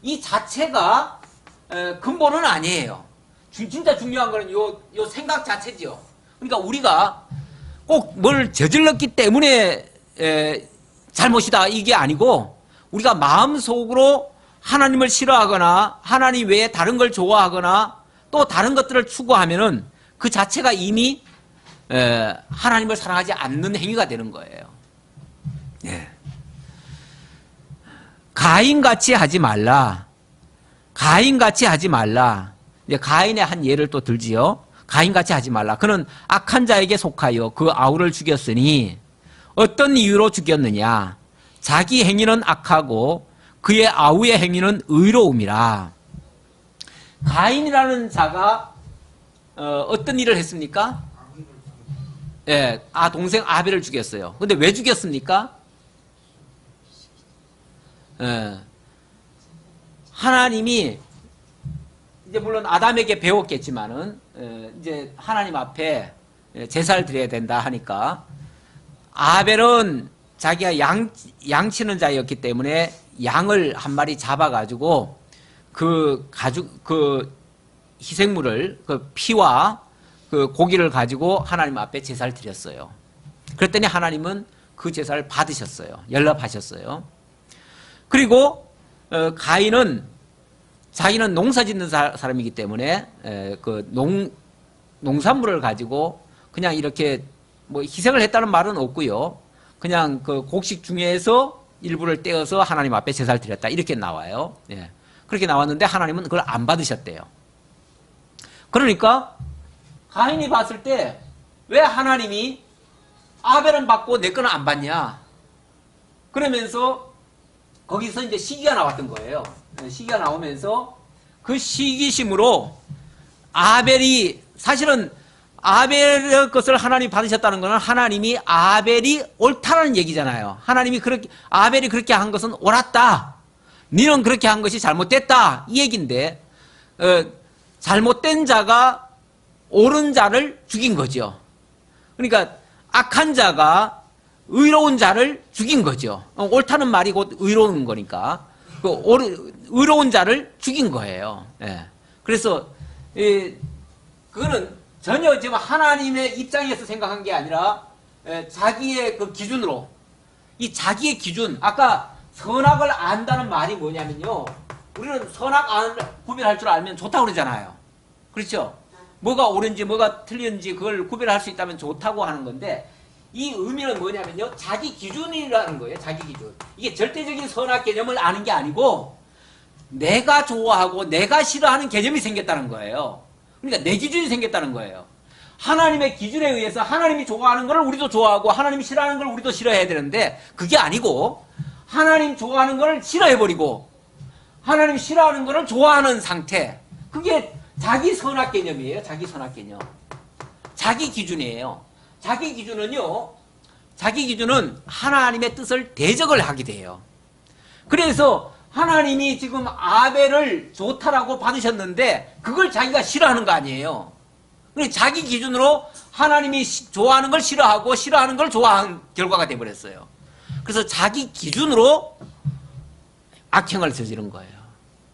이 자체가 근본은 아니에요. 진짜 중요한 거는 요 생각 자체지요. 그러니까 우리가 꼭 뭘 저질렀기 때문에 잘못이다 이게 아니고, 우리가 마음속으로 하나님을 싫어하거나 하나님 외에 다른 걸 좋아하거나 또 다른 것들을 추구하면은 그 자체가 이미 하나님을 사랑하지 않는 행위가 되는 거예요. 예. 가인같이 하지 말라. 가인같이 하지 말라. 이제 가인의 한 예를 또 들지요. 가인같이 하지 말라. 그는 악한 자에게 속하여 그 아우를 죽였으니 어떤 이유로 죽였느냐. 자기 행위는 악하고 그의 아우의 행위는 의로움이라. 가인이라는 자가 어떤 일을 했습니까? 예, 동생 아벨을 죽였어요. 근데 왜 죽였습니까? 예, 하나님이 이제 물론 아담에게 배웠겠지만은 이제 하나님 앞에 제사를 드려야 된다 하니까, 아벨은 자기가 양 치는 자였기 때문에 양을 한 마리 잡아가지고 그 희생물을, 그 피와 그 고기를 가지고 하나님 앞에 제사를 드렸어요. 그랬더니 하나님은 그 제사를 받으셨어요. 연락하셨어요. 그리고 가인은 자기는 농사 짓는 사람이기 때문에 그 농산물을 가지고 그냥 이렇게 뭐 희생을 했다는 말은 없고요. 그냥 그 곡식 중에서 일부를 떼어서 하나님 앞에 제사를 드렸다 이렇게 나와요. 예. 그렇게 나왔는데 하나님은 그걸 안 받으셨대요. 그러니까 가인이 봤을 때 왜 하나님이 아벨은 받고 내 거는 안 받냐? 그러면서 거기서 이제 시기가 나왔던 거예요. 시기가 나오면서 그 시기심으로 아벨이, 사실은 아벨의 것을 하나님이 받으셨다는 것은 하나님이 아벨이 옳다는 얘기잖아요. 하나님이 아벨이 그렇게 한 것은 옳았다. 너는 그렇게 한 것이 잘못됐다. 이 얘기인데, 잘못된 자가 옳은 자를 죽인 거죠. 그러니까 악한 자가 의로운 자를 죽인 거죠. 옳다는 말이 곧 의로운 거니까. 의로운 자를 죽인 거예요. 예. 그래서 그거는 전혀 지금 하나님의 입장에서 생각한 게 아니라 자기의 그 기준으로, 이 자기의 기준, 아까 선악을 안다는 말이 뭐냐면요, 우리는 선악 구별할 줄 알면 좋다고 그러잖아요. 그렇죠? 뭐가 옳은지 뭐가 틀린지 그걸 구별할 수 있다면 좋다고 하는 건데, 이 의미는 뭐냐면요, 자기 기준이라는 거예요. 자기 기준. 이게 절대적인 선악 개념을 아는 게 아니고 내가 좋아하고 내가 싫어하는 개념이 생겼다는 거예요. 그러니까 내 기준이 생겼다는 거예요. 하나님의 기준에 의해서 하나님이 좋아하는 걸 우리도 좋아하고 하나님이 싫어하는 걸 우리도 싫어해야 되는데, 그게 아니고 하나님 좋아하는 걸 싫어해버리고 하나님 싫어하는 거를 좋아하는 상태, 그게 자기 선악 개념이에요. 자기 선악 개념. 자기 기준이에요. 자기 기준은요, 자기 기준은 하나님의 뜻을 대적을 하게 돼요. 그래서 하나님이 지금 아벨을 좋다라고 받으셨는데 그걸 자기가 싫어하는 거 아니에요. 그래서 자기 기준으로 하나님이 좋아하는 걸 싫어하고 싫어하는 걸 좋아하는 결과가 돼버렸어요. 그래서 자기 기준으로 악행을 저지른 거예요.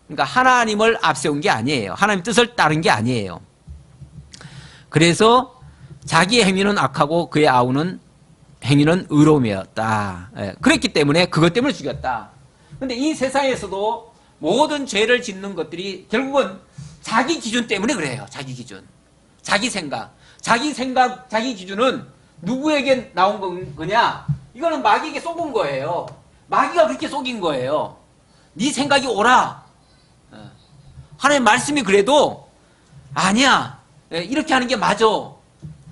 그러니까 하나님을 앞세운 게 아니에요. 하나님 뜻을 따른 게 아니에요. 그래서 자기의 행위는 악하고 그의 아우는 행위는 의로움이었다. 그랬기 때문에 그것 때문에 죽였다. 근데 이 세상에서도 모든 죄를 짓는 것들이 결국은 자기 기준 때문에 그래요. 자기 기준. 자기 생각. 자기 기준은 누구에게 나온 거냐? 이거는 마귀에게 속은 거예요. 마귀가 그렇게 속인 거예요. 네 생각이 옳아. 하나님 말씀이 그래도 아니야. 이렇게 하는 게 맞아.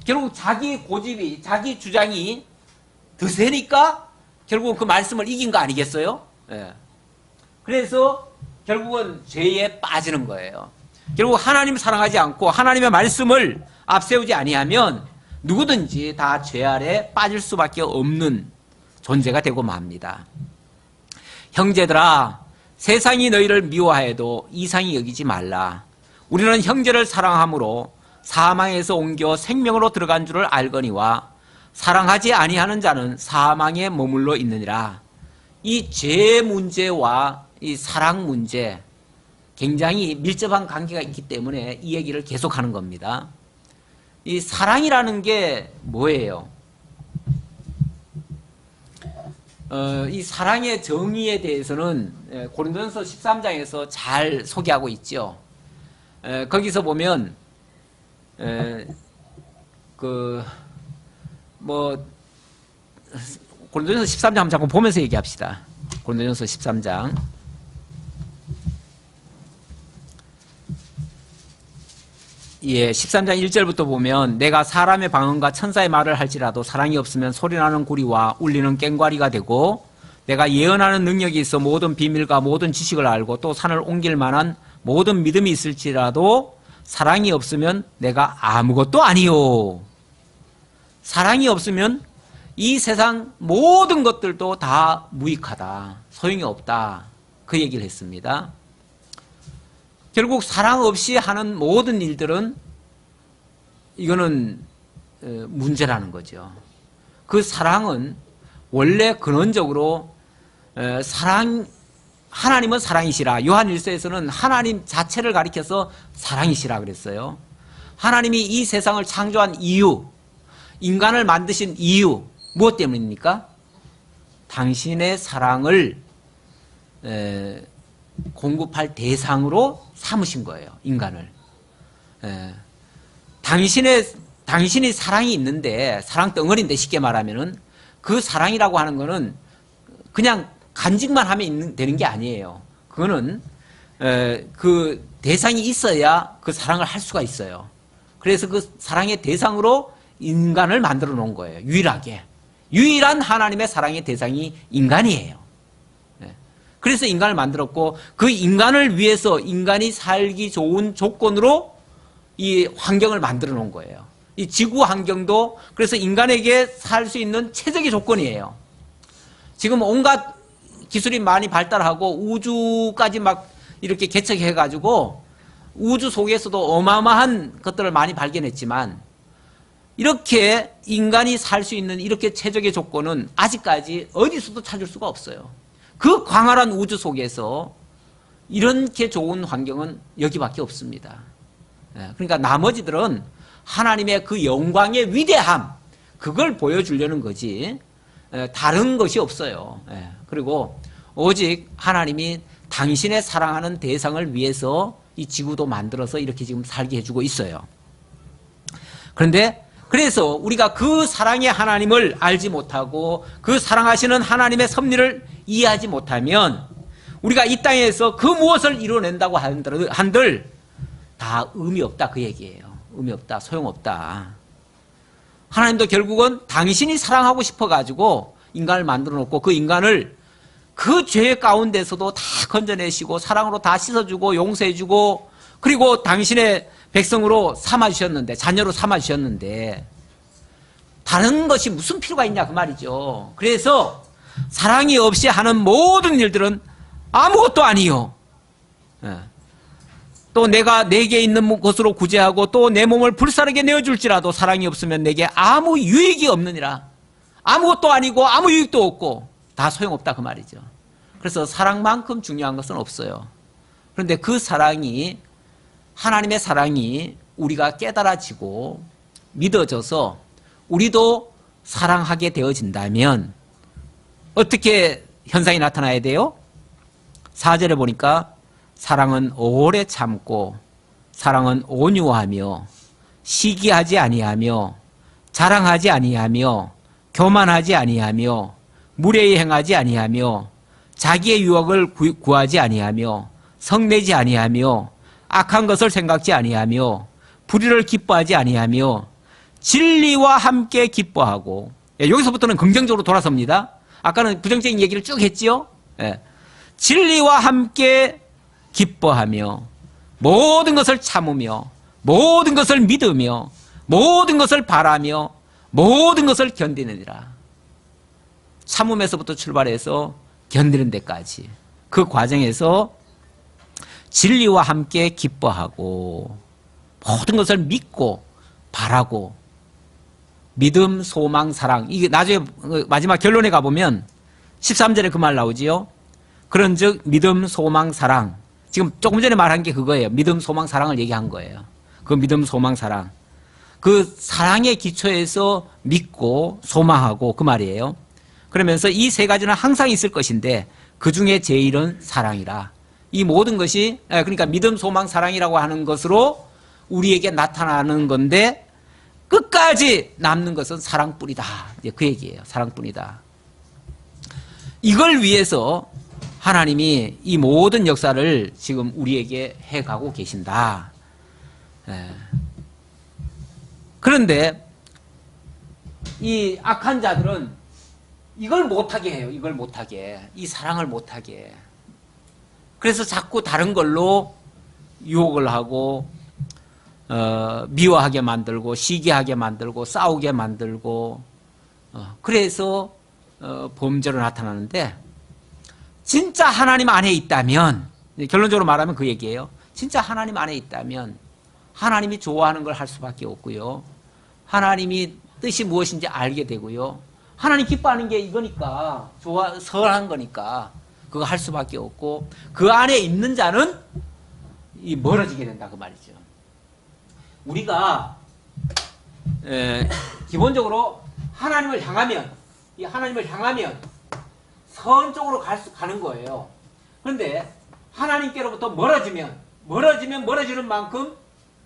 결국 자기 고집이, 자기 주장이 더 세니까 결국 그 말씀을 이긴 거 아니겠어요? 예. 그래서 결국은 죄에 빠지는 거예요. 결국 하나님 사랑하지 않고 하나님의 말씀을 앞세우지 아니하면 누구든지 다 죄 아래 빠질 수밖에 없는 존재가 되고 맙니다. 형제들아, 세상이 너희를 미워하여도 이상히 여기지 말라. 우리는 형제를 사랑함으로 사망에서 옮겨 생명으로 들어간 줄을 알거니와 사랑하지 아니하는 자는 사망에 머물러 있느니라. 이 죄 문제와 이 사랑 문제, 굉장히 밀접한 관계가 있기 때문에 이 얘기를 계속하는 겁니다. 이 사랑이라는 게 뭐예요? 이 사랑의 정의에 대해서는 고린도전서 13장에서 잘 소개하고 있죠. 거기서 보면 고린도전서 13장 한번 잠깐 보면서 얘기합시다. 고린도전서 13장. 예, 13장 1절부터 보면 내가 사람의 방언과 천사의 말을 할지라도 사랑이 없으면 소리나는 구리와 울리는 꽹과리가 되고 내가 예언하는 능력이 있어 모든 비밀과 모든 지식을 알고 또 산을 옮길 만한 모든 믿음이 있을지라도 사랑이 없으면 내가 아무것도 아니요. 사랑이 없으면 이 세상 모든 것들도 다 무익하다. 소용이 없다. 그 얘기를 했습니다. 결국 사랑 없이 하는 모든 일들은 이거는 문제라는 거죠. 그 사랑은 원래 근원적으로 하나님은 사랑이시라. 요한 1서에서는 하나님 자체를 가리켜서 사랑이시라 그랬어요. 하나님이 이 세상을 창조한 이유, 인간을 만드신 이유 무엇 때문입니까? 당신의 사랑을 공급할 대상으로 삼으신 거예요. 인간을. 당신이 사랑이 있는데 사랑 덩어리인데 쉽게 말하면은 그 사랑이라고 하는 거는 그냥 간직만 하면 되는 게 아니에요. 그거는 그 대상이 있어야 그 사랑을 할 수가 있어요. 그래서 그 사랑의 대상으로 인간을 만들어 놓은 거예요. 유일하게. 유일한 하나님의 사랑의 대상이 인간이에요. 그래서 인간을 만들었고 그 인간을 위해서 인간이 살기 좋은 조건으로 이 환경을 만들어 놓은 거예요. 이 지구 환경도 그래서 인간에게 살 수 있는 최적의 조건이에요. 지금 온갖 기술이 많이 발달하고 우주까지 막 이렇게 개척해가지고 우주 속에서도 어마어마한 것들을 많이 발견했지만 이렇게 인간이 살 수 있는 이렇게 최적의 조건은 아직까지 어디서도 찾을 수가 없어요. 그 광활한 우주 속에서 이렇게 좋은 환경은 여기밖에 없습니다. 그러니까 나머지들은 하나님의 그 영광의 위대함, 그걸 보여주려는 거지 다른 것이 없어요. 그리고 오직 하나님이 당신의 사랑하는 대상을 위해서 이 지구도 만들어서 이렇게 지금 살게 해주고 있어요. 그래서 우리가 그 사랑의 하나님을 알지 못하고 그 사랑하시는 하나님의 섭리를 이해하지 못하면 우리가 이 땅에서 그 무엇을 이뤄낸다고 한들 다 의미 없다 그 얘기예요. 의미 없다, 소용없다. 하나님도 결국은 당신이 사랑하고 싶어가지고 인간을 만들어 놓고 그 인간을 그 죄 가운데서도 다 건져내시고 사랑으로 다 씻어주고 용서해주고 그리고 당신의 백성으로 삼아주셨는데 자녀로 삼아주셨는데 다른 것이 무슨 필요가 있냐 그 말이죠. 그래서 사랑이 없이 하는 모든 일들은 아무것도 아니요. 또 내가 내게 있는 것으로 구제하고 또 내 몸을 불사르게 내어줄지라도 사랑이 없으면 내게 아무 유익이 없느니라. 아무것도 아니고 아무 유익도 없고 다 소용없다 그 말이죠. 그래서 사랑만큼 중요한 것은 없어요. 그런데 그 사랑이 하나님의 사랑이 우리가 깨달아지고 믿어져서 우리도 사랑하게 되어진다면 어떻게 현상이 나타나야 돼요? 4절에 보니까 사랑은 오래 참고 사랑은 온유하며 시기하지 아니하며 자랑하지 아니하며 교만하지 아니하며 무례히 행하지 아니하며 자기의 유혹을 구하지 아니하며 성내지 아니하며 악한 것을 생각지 아니하며 불의를 기뻐하지 아니하며 진리와 함께 기뻐하고 여기서부터는 긍정적으로 돌아섭니다. 아까는 부정적인 얘기를 쭉 했지요. 진리와 함께 기뻐하며 모든 것을 참으며 모든 것을 믿으며 모든 것을 바라며 모든 것을 견디느니라. 참음에서부터 출발해서 견디는 데까지 그 과정에서 진리와 함께 기뻐하고 모든 것을 믿고 바라고 믿음, 소망, 사랑. 이게 나중에 마지막 결론에 가보면 13절에 그 말 나오지요. 그런즉 믿음, 소망, 사랑. 지금 조금 전에 말한 게 그거예요. 믿음, 소망, 사랑을 얘기한 거예요. 그 믿음, 소망, 사랑. 그 사랑의 기초에서 믿고 소망하고 그 말이에요. 그러면서 이 세 가지는 항상 있을 것인데 그 중에 제일은 사랑이라. 이 모든 것이 그러니까 믿음, 소망, 사랑이라고 하는 것으로 우리에게 나타나는 건데 끝까지 남는 것은 사랑뿐이다. 이제 그 얘기예요. 사랑뿐이다. 이걸 위해서 하나님이 이 모든 역사를 지금 우리에게 해가고 계신다. 그런데 이 악한 자들은 이걸 못하게 해요. 이걸 못하게. 이 사랑을 못하게. 그래서 자꾸 다른 걸로 유혹을 하고 미워하게 만들고 시기하게 만들고 싸우게 만들고 그래서 범죄로 나타나는데 진짜 하나님 안에 있다면 결론적으로 말하면 그 얘기예요. 진짜 하나님 안에 있다면 하나님이 좋아하는 걸 할 수밖에 없고요. 하나님이 뜻이 무엇인지 알게 되고요. 하나님 기뻐하는 게 이거니까 선한 거니까 그거 할 수밖에 없고 그 안에 있는 자는 멀어지게 된다 그 말이죠. 우리가 기본적으로 하나님을 향하면 선 쪽으로 가는 거예요. 그런데 하나님께로부터 멀어지는 만큼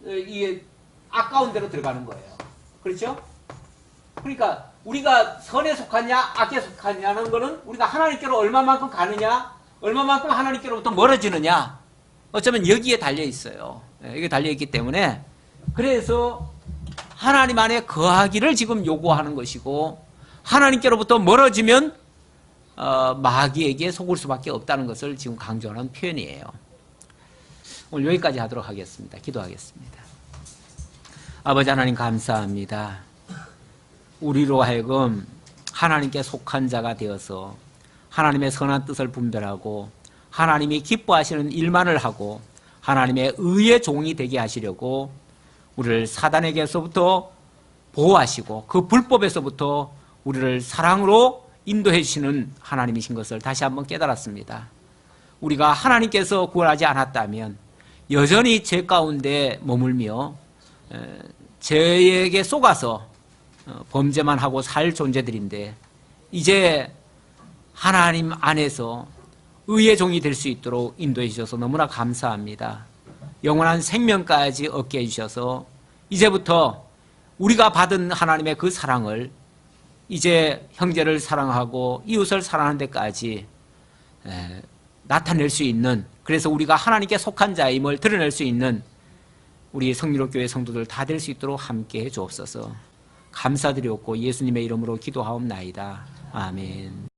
이 아까운 데로 들어가는 거예요. 그렇죠? 그러니까 우리가 선에 속하냐 악에 속하냐는 거는 우리가 하나님께로 얼마만큼 가느냐 얼마만큼 하나님께로부터 멀어지느냐 어쩌면 여기에 달려 있어요. 여기에 달려 있기 때문에 그래서 하나님 안에 거하기를 지금 요구하는 것이고 하나님께로부터 멀어지면 마귀에게 속을 수밖에 없다는 것을 지금 강조하는 표현이에요. 오늘 여기까지 하도록 하겠습니다. 기도하겠습니다. 아버지 하나님 감사합니다. 우리로 하여금 하나님께 속한 자가 되어서 하나님의 선한 뜻을 분별하고 하나님이 기뻐하시는 일만을 하고 하나님의 의의 종이 되게 하시려고 우리를 사단에게서부터 보호하시고 그 불법에서부터 우리를 사랑으로 인도해 주시는 하나님이신 것을 다시 한번 깨달았습니다. 우리가 하나님께서 구원하지 않았다면 여전히 죄 가운데 머물며 죄에게 속아서 범죄만 하고 살 존재들인데 이제 하나님 안에서 의의 종이 될 수 있도록 인도해 주셔서 너무나 감사합니다. 영원한 생명까지 얻게 해주셔서 이제부터 우리가 받은 하나님의 그 사랑을 이제 형제를 사랑하고 이웃을 사랑하는 데까지 나타낼 수 있는 그래서 우리가 하나님께 속한 자임을 드러낼 수 있는 우리 성리로교회 성도들 다 될 수 있도록 함께해 주옵소서. 감사드렸고 예수님의 이름으로 기도하옵나이다. 아멘.